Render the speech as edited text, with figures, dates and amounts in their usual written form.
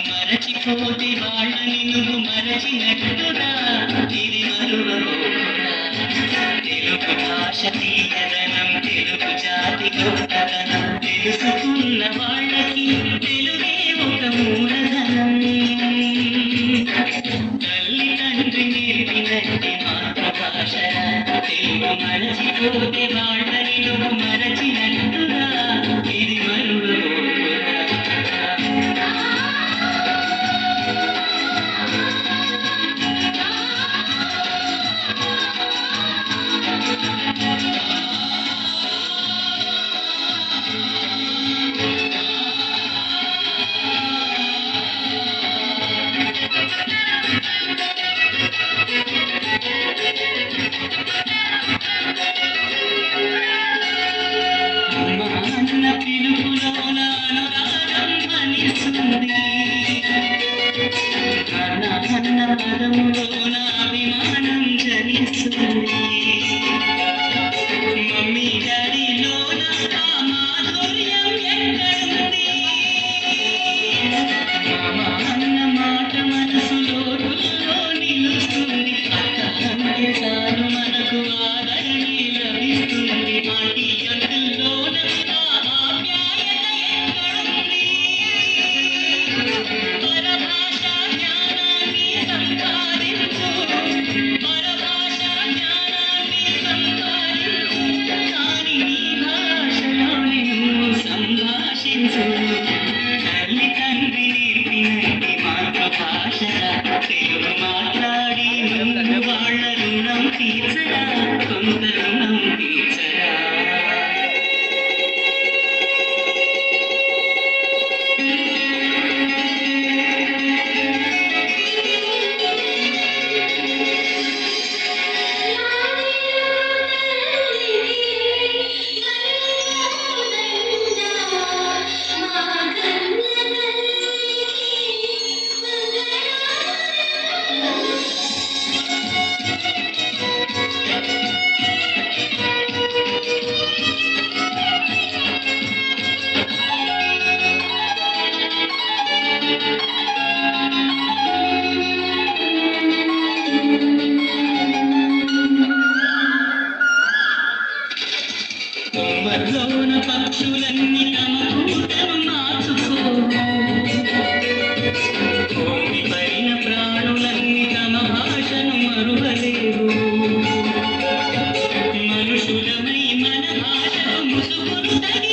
మరచిపోతే వాళ్ళని నువ్వు మరచినట్టుగా ఇది మరువబోకురా. తెలుగు భాష తీయదనం, తెలుగు జాతి గొప్పతనం తెలుసుకున్న వాళ్ళకి తెలుగే ఒక మూలధనం. తల్లి తండ్రి నేర్పినట్టి మాతృభాషరా, తెలుగు మరచిపోతే వాళ్ళని నువ్వు మరచినట్టుగా ఇది మరువబోకురా. అన్న పిలుపులోన అనురాగం ధ్వనిస్తుంది, అన్న పదములోన అభిమానం జనిస్తుంది. మమ్మీ డాడీలోన ఆ మాధుర్యం ఎక్కడుంది? మామ అన్న మాట మనసులో నిలుస్తుంది. అక్క అంటే చాలు మనకు ఆదరణి లభిస్తుంది. ఆంటీ అంకుల్లోన ఆ ఆప్యాయత ఎక్కడుంది? పరభాషా జ్ఞానాన్ని సంపాదించు, పరభాషా జ్ఞానాన్ని సంపాదించు, కానీ నీ భాషలోనే నువ్వు సంభాషించు. తల్లి తండ్రి నేర్పినట్టి మాతృభాషరా, తెలుగు మాట్లాడి నువ్వు వాళ్ళ రుణం తీర్చరా, కొంత రుణం తీర్చరా. కొమ్మల్లోన పక్షులన్నీ తమ కూటను మార్చుకోవు, భూమి పైన ప్రాణులన్నీ తమ భాషను మరువలేవు. మనుషులమై మన భాషకు ముసుగును తగి